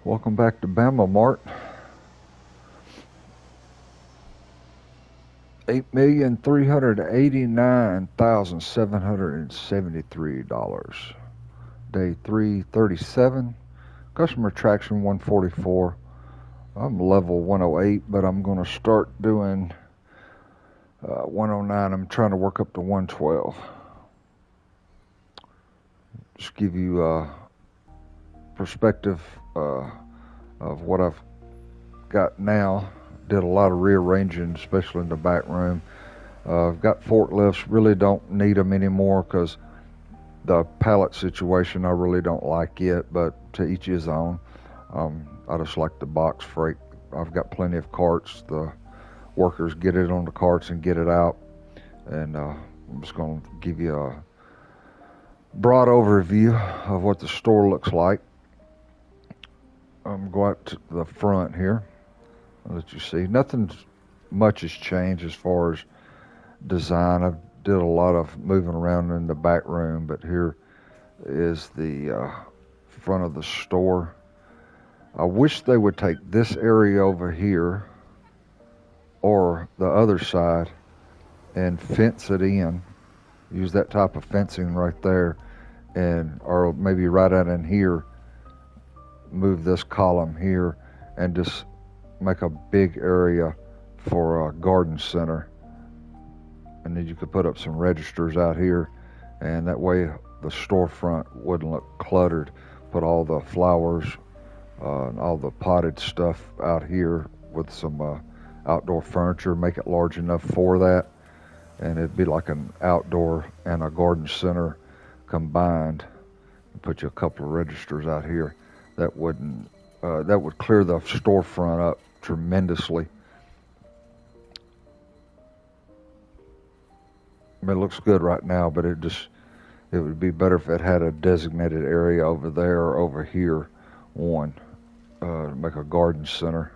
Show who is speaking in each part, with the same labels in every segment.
Speaker 1: Welcome back to Bama, Mart. $8,389,773. Day 337. Customer traction 144. I'm level 108, but I'm going to start doing 109. I'm trying to work up to 112. Just give you a perspective of what I've got now. Did a lot of rearranging, especially in the back room. I've got forklifts. Really don't need them anymore because the pallet situation, I really don't like it, but to each his own. I just like the box freight. I've got plenty of carts. The workers get it on the carts and get it out. And I'm just going to give you a broad overview of what the store looks like. I'm going out to the front here. I'll let you see. Nothing much has changed as far as design. I did a lot of moving around in the back room, but here is the front of the store. I wish they would take this area over here or the other side and fence it in. Use that type of fencing right there, and or maybe right out in here, move this column here and just make a big area for a garden center. And then you could put up some registers out here, and that way the storefront wouldn't look cluttered. Put all the flowers and all the potted stuff out here with some outdoor furniture, make it large enough for that, and it'd be like an outdoor and a garden center combined. Put you a couple of registers out here. That would clear the storefront up tremendously. I mean, it looks good right now, but it would be better if it had a designated area over there or over here, one, to make a garden center.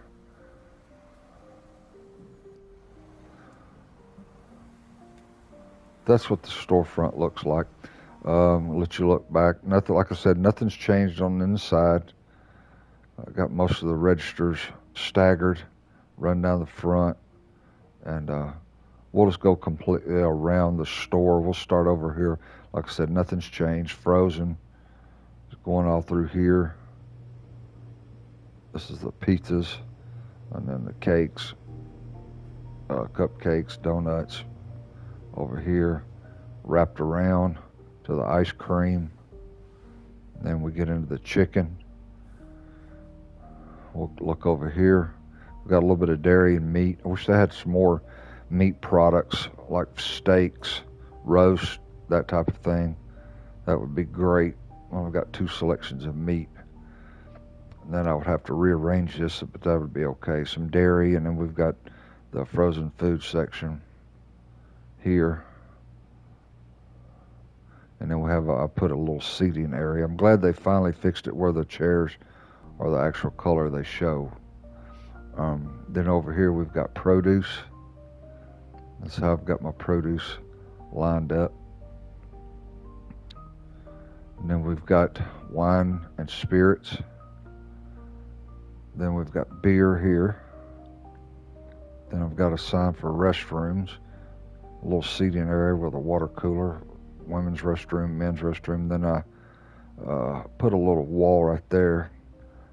Speaker 1: That's what the storefront looks like. Let you look back. Nothing, like I said, nothing's changed on the inside. I got most of the registers staggered, run down the front, and we'll just go completely around the store. We'll start over here. Like I said, nothing's changed. Frozen. It's going all through here. This is the pizzas, and then the cakes, cupcakes, donuts over here, wrapped around to the ice cream. Then we get into the chicken. We'll look over here. We got a little bit of dairy and meat. I wish they had some more meat products like steaks, roast, that type of thing. That would be great. Well, I've got two selections of meat. And then I would have to rearrange this, but that would be okay. Some dairy, and then we've got the frozen food section here. And then I put a little seating area. I'm glad they finally fixed it where the chairs are the actual color they show. Then over here we've got produce. That's how I've got my produce lined up. And then we've got wine and spirits. Then we've got beer here. Then I've got a sign for restrooms. A little seating area with a water cooler. Women's restroom, men's restroom. Then I put a little wall right there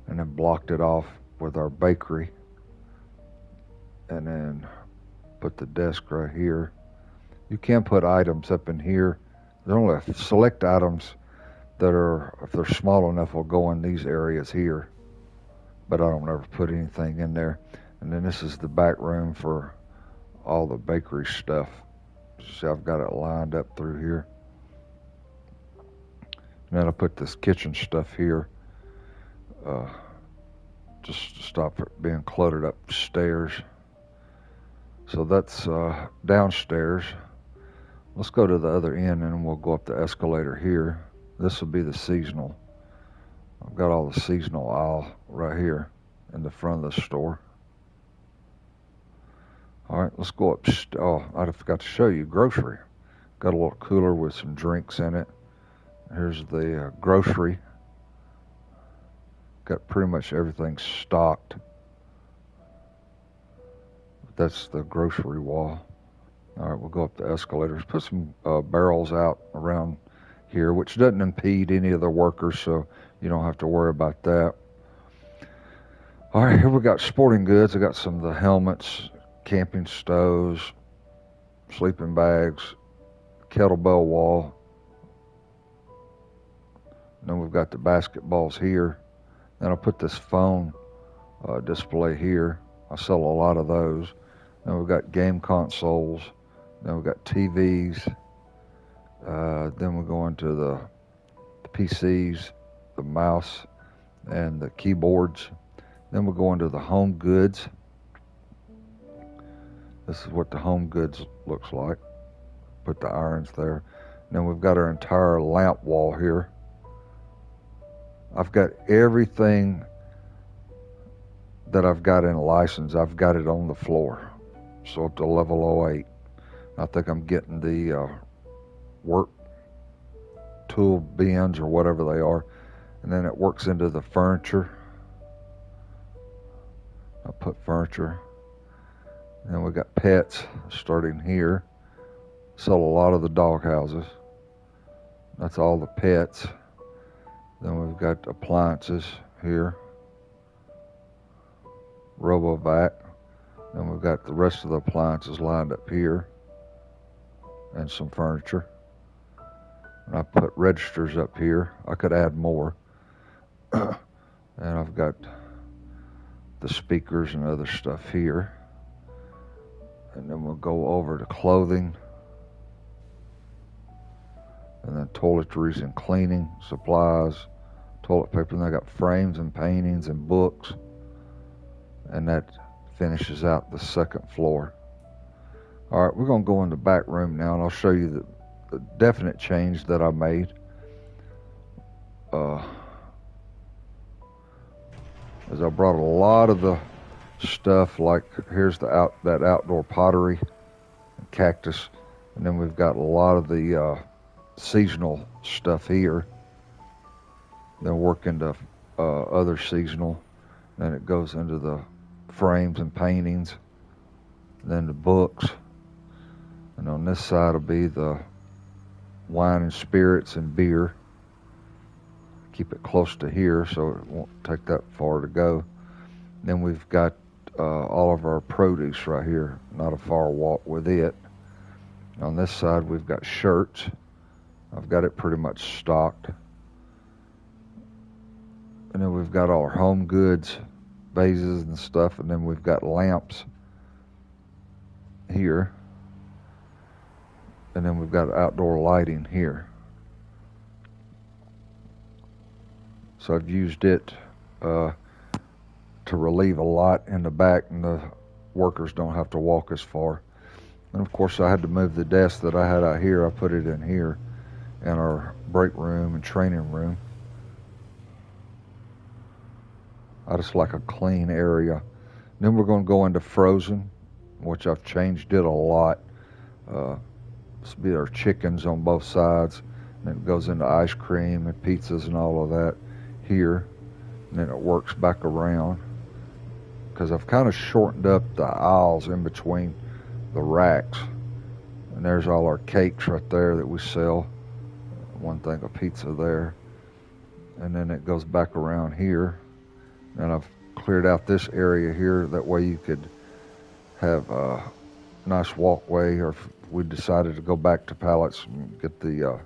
Speaker 1: and then blocked it off with our bakery. And then put the desk right here. You can put items up in here. There's only select items that are, if they're small enough, will go in these areas here. But I don't ever put anything in there. And then this is the back room for all the bakery stuff. See, I've got it lined up through here. And then I put this kitchen stuff here, just to stop it being cluttered upstairs. So that's downstairs. Let's go to the other end and we'll go up the escalator here. This will be the seasonal. I've got all the seasonal aisle right here in the front of the store. All right, let's go up. Oh, I forgot to show you grocery. Got a little cooler with some drinks in it. Here's the grocery. got pretty much everything stocked. That's the grocery wall. All right, we'll go up the escalators. Put some barrels out around here, which doesn't impede any of the workers, so you don't have to worry about that. All right, here we got sporting goods. I got some of the helmets, camping stoves, sleeping bags, kettlebell wall. Then we've got the basketballs here. Then I put this phone display here. I sell a lot of those. Then we've got game consoles. Then we've got TVs. Then we go into the PCs, the mouse, and the keyboards. Then we'll go into the home goods. This is what the home goods looks like. Put the irons there. And then we've got our entire lamp wall here. I've got everything that I've got in a license. I've got it on the floor. So up to level 08. I think I'm getting the work tool bins or whatever they are. And then it works into the furniture. I put furniture. And then we got pets starting here. Sell a lot of the dog houses. That's all the pets. Then we've got appliances here. RoboVac. Then we've got the rest of the appliances lined up here. And some furniture. And I put registers up here. I could add more. And I've got the speakers and other stuff here. And then we'll go over to clothing. And then toiletries and cleaning supplies, toilet paper. And I got frames and paintings and books. And that finishes out the second floor. All right, we're going to go in the back room now, and I'll show you the definite change that I made. As I brought a lot of the stuff, like here's that outdoor pottery and cactus, and then we've got a lot of the seasonal stuff here. Then work into other seasonal, then it goes into the frames and paintings, then the books, and on this side will be the wine and spirits and beer. Keep it close to here so it won't take that far to go. Then we've got all of our produce right here, not a far walk with it. On this side we've got shirts. I've got it pretty much stocked. And then we've got all our home goods, vases and stuff, and then we've got lamps here. And then we've got outdoor lighting here. So I've used it to relieve a lot in the back, and the workers don't have to walk as far. And of course I had to move the desk that I had out here. I put it in here in our break room and training room. I just like a clean area. Then we're going to go into frozen, which I've changed it a lot. This will be our chickens on both sides. And then it goes into ice cream and pizzas and all of that here. And then it works back around. Because I've kind of shortened up the aisles in between the racks. And there's all our cakes right there that we sell. One thing of pizza there. And then it goes back around here. And I've cleared out this area here. That way you could have a nice walkway, or if we decided to go back to pallets and get the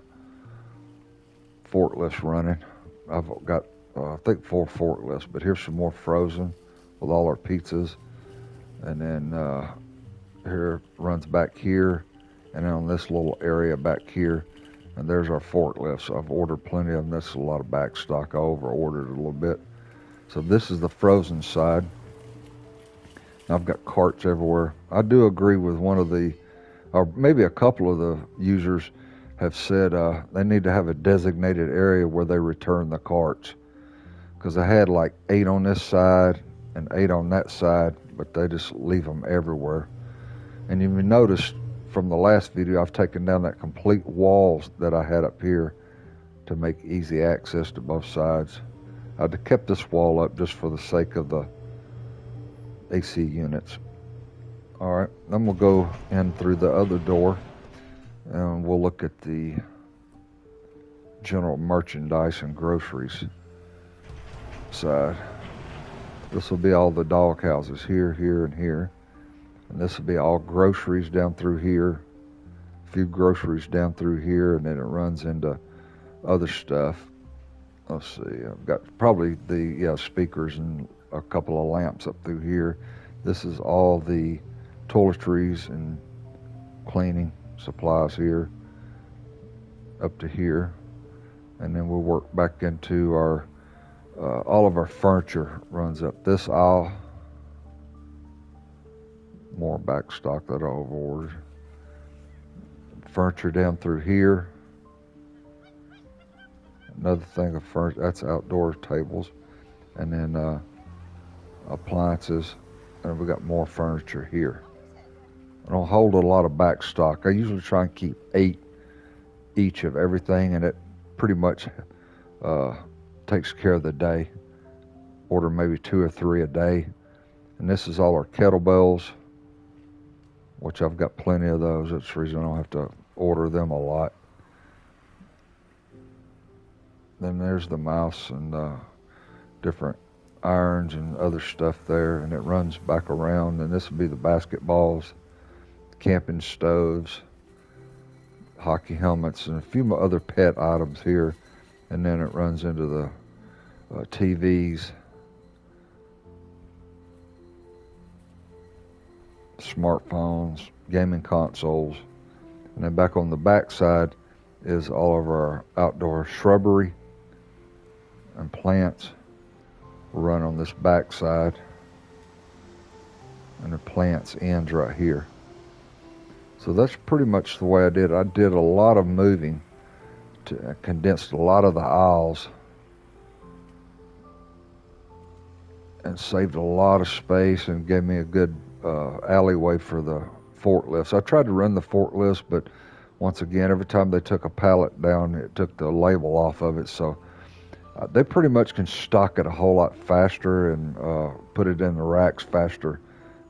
Speaker 1: forklifts running. I've got, I think 4 forklifts, but here's some more frozen with all our pizzas. And then here runs back here, and then on this little area back here, and there's our forklifts. I've ordered plenty of them. This is a lot of back stock. I over-ordered it a little bit. So this is the frozen side. I've got carts everywhere. I do agree with one of the, or maybe a couple of the users have said they need to have a designated area where they return the carts. Because I had like 8 on this side and 8 on that side, but they just leave them everywhere. And you noticed from the last video, I've taken down that complete walls that I had up here to make easy access to both sides. I kept this wall up just for the sake of the AC units. All right, I'm gonna go in through the other door, and we'll look at the general merchandise and groceries side. This will be all the dog houses here, here, and here. And this will be all groceries down through here. A few groceries down through here, and then it runs into other stuff. Let's see, I've got probably the speakers and a couple of lamps up through here. This is all the toiletries and cleaning supplies here up to here. And then we'll work back into our all of our furniture runs up this aisle. More back stock that I've ordered. Furniture down through here. Another thing of furniture, that's outdoor tables. And then appliances. And we got more furniture here. I don't hold a lot of back stock. I usually try and keep 8 each of everything, and it pretty much takes care of the day. Order maybe 2 or 3 a day. And this is all our kettlebells, which I've got plenty of those. That's the reason I don't have to order them a lot. Then there's the mouse and different irons and other stuff there, and it runs back around. And this will be the basketballs, camping stoves, hockey helmets, and a few other pet items here. And then it runs into the TVs, smartphones, gaming consoles. And then back on the back side is all of our outdoor shrubbery and plants. We'll run on this back side, and the plants ends right here. So that's pretty much the way I did. I did a lot of moving, condensed a lot of the aisles, and saved a lot of space and gave me a good alleyway for the forklifts. I tried to run the forklifts, but once again, every time they took a pallet down, it took the label off of it. So they pretty much can stock it a whole lot faster and put it in the racks faster.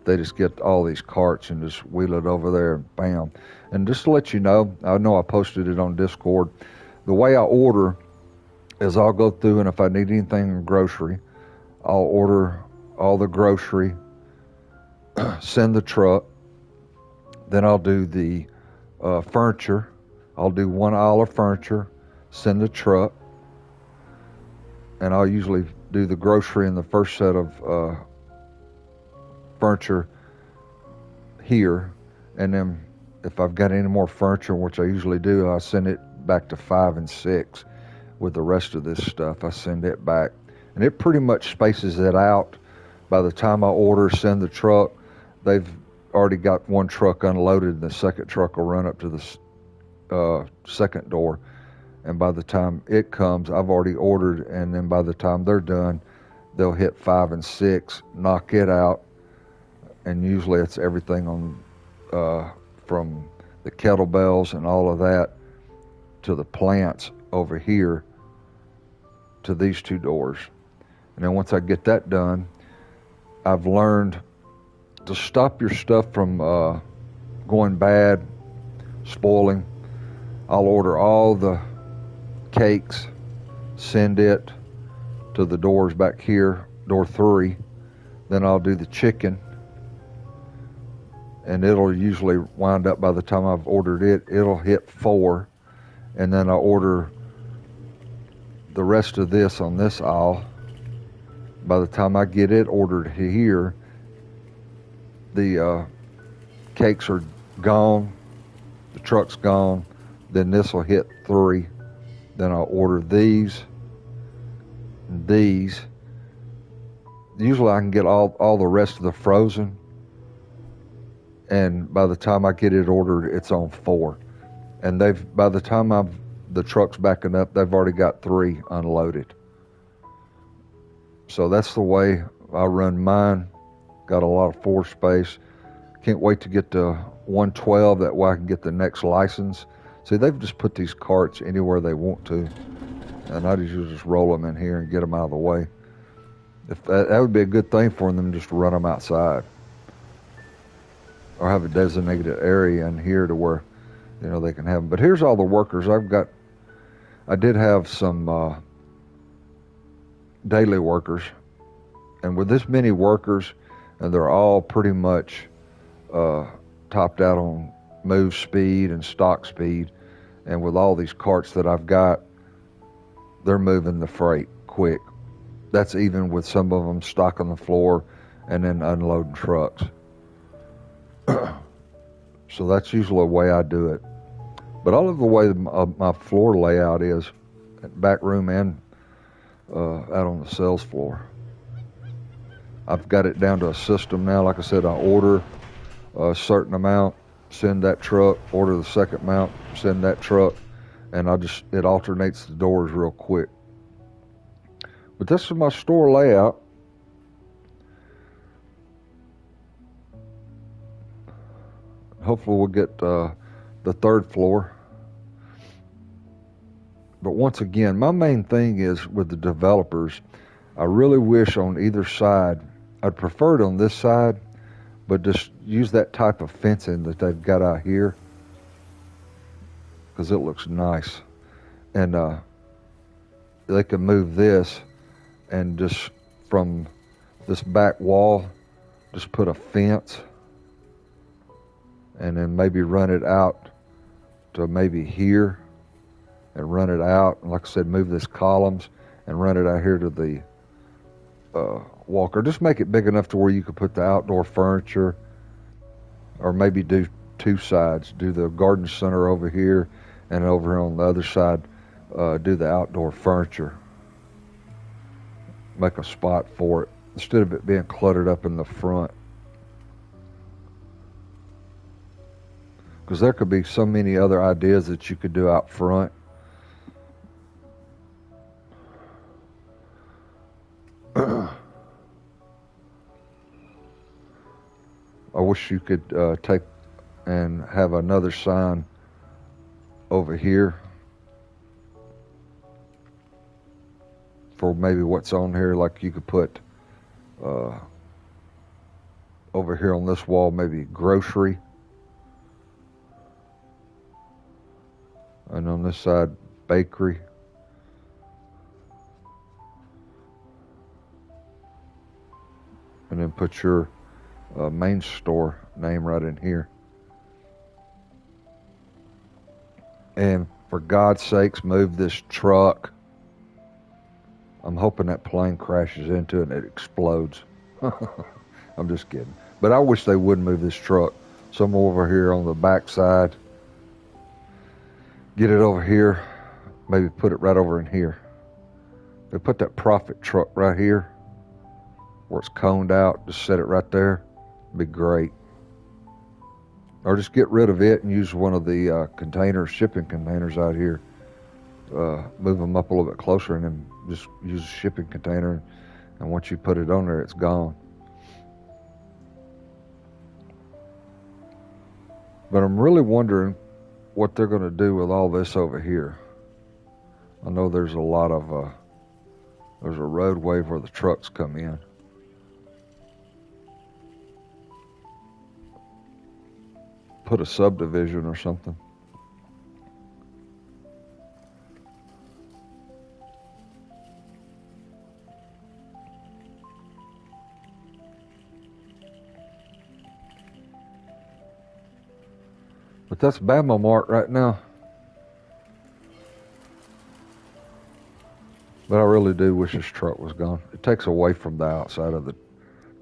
Speaker 1: They just get all these carts and just wheel it over there and bam. And just to let you know I posted it on Discord. The way I order is I'll go through, and if I need anything in grocery, I'll order all the grocery, send the truck. Then I'll do the furniture. I'll do 1 aisle of furniture, send the truck. And I'll usually do the grocery in the first set of furniture here. And then if I've got any more furniture, which I usually do, I'll send it back to 5 and 6 with the rest of this stuff. I send it back. And it pretty much spaces it out. By the time I order, send the truck, they've already got 1 truck unloaded, and the second truck will run up to the second door. And by the time it comes, I've already ordered, and then by the time they're done, they'll hit 5 and 6, knock it out, and usually it's everything on from the kettlebells and all of that to the plants over here to these 2 doors. And then once I get that done, I've learned to stop your stuff from going bad, spoiling. I'll order all the cakes, send it to the doors back here, door 3. Then I'll do the chicken, and it'll usually wind up, by the time I've ordered it, it'll hit 4. And then I'll order the rest of this on this aisle. By the time I get it ordered here, the cakes are gone, the truck's gone. Then this will hit 3. Then I'll order these and these. Usually I can get all the rest of the frozen, and by the time I get it ordered, it's on 4. And by the time the truck's backing up, they've already got 3 unloaded. So that's the way I run mine. Got a lot of floor space. Can't wait to get to 112. That way I can get the next license. See, they've just put these carts anywhere they want to. and I usually just roll them in here and get them out of the way. If that would be a good thing for them, just to run them outside, or have a designated area in here to where they can have them. But here's all the workers I've got. I did have some daily workers, and with this many workers, and they're all pretty much topped out on move speed and stock speed, and with all these carts that I've got, they're moving the freight quick. That's even with some of them stocking the floor and then unloading trucks. So that's usually the way I do it. But I love the way my floor layout is, back room and out on the sales floor. I've got it down to a system now. Like I said, I order a certain amount, send that truck, order the second amount, send that truck, and it alternates the doors real quick. But this is my store layout. Hopefully we'll get the third floor. But once again, my main thing is with the developers, I really wish on either side, I'd prefer it on this side, but just use that type of fencing that they've got out here, because it looks nice. And they can move this, and just from this back wall, just put a fence, and then maybe run it out to maybe here, and run it out. And like I said, move this columns and run it out here to the walker. Just make it big enough to where you could put the outdoor furniture, or maybe do two sides. Do the garden center over here, and over here on the other side, do the outdoor furniture. Make a spot for it instead of it being cluttered up in the front. Because there could be so many other ideas that you could do out front. I wish you could take and have another sign over here for maybe what's on here. Like you could put over here on this wall, maybe grocery, and on this side, bakery. And then put your main store name right in here. And for God's sakes, move this truck. I'm hoping that plane crashes into it and it explodes. I'm just kidding. But I wish they would move this truck. Some over here on the back side. Get it over here. Maybe put it right over in here. They put that profit truck right here, where it's coned out. Just set it right there. It'd be great. Or just get rid of it and use one of the shipping containers out here. Move them up a little bit closer, and then just use a shipping container. And once you put it on there, it's gone. But I'm really wondering what they're going to do with all this over here. I know there's a lot of there's a roadway where the trucks come in. Put a subdivision or something. But that's Bama Mart right now. But I really do wish this truck was gone. It takes away from the outside of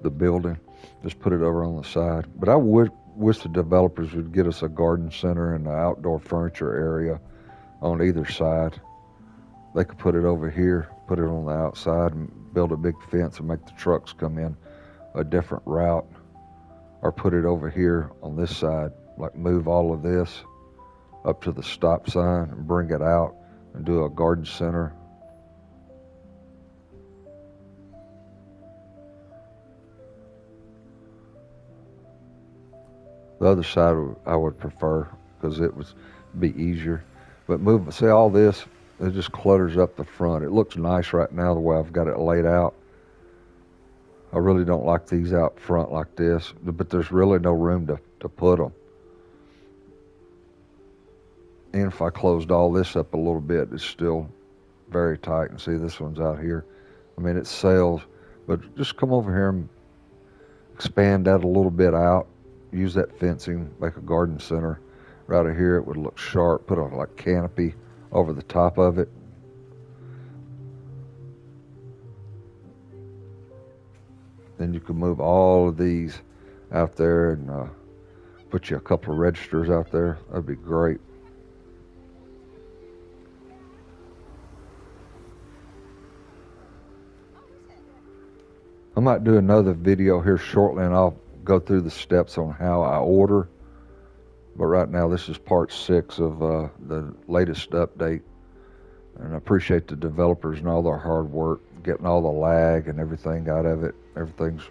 Speaker 1: the building. Just put it over on the side. But I would wish the developers would get us a garden center and an outdoor furniture area on either side. They could put it over here, put it on the outside, and build a big fence and make the trucks come in a different route. Or put it over here on this side, like move all of this up to the stop sign and bring it out and do a garden center. The other side I would prefer, because it would be easier. But move, see all this, It just clutters up the front. It looks nice right now the way I've got it laid out. I really don't like these out front like this, but there's really no room to put them. And if I closed all this up a little bit, it's still very tight. And see, this one's out here. I mean, it sails, but just come over here and expand that a little bit out. Use that fencing, make a garden center. Right here, it would look sharp. Put a like canopy over the top of it. Then you can move all of these out there and put you a couple of registers out there. That'd be great. I might do another video here shortly, and I'll go through the steps on how I order. But right now, this is part 6 of the latest update. And I appreciate the developers and all their hard work, getting all the lag and everything out of it. Everything's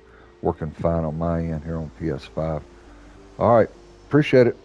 Speaker 1: working fine on my end here on PS5. All right, appreciate it.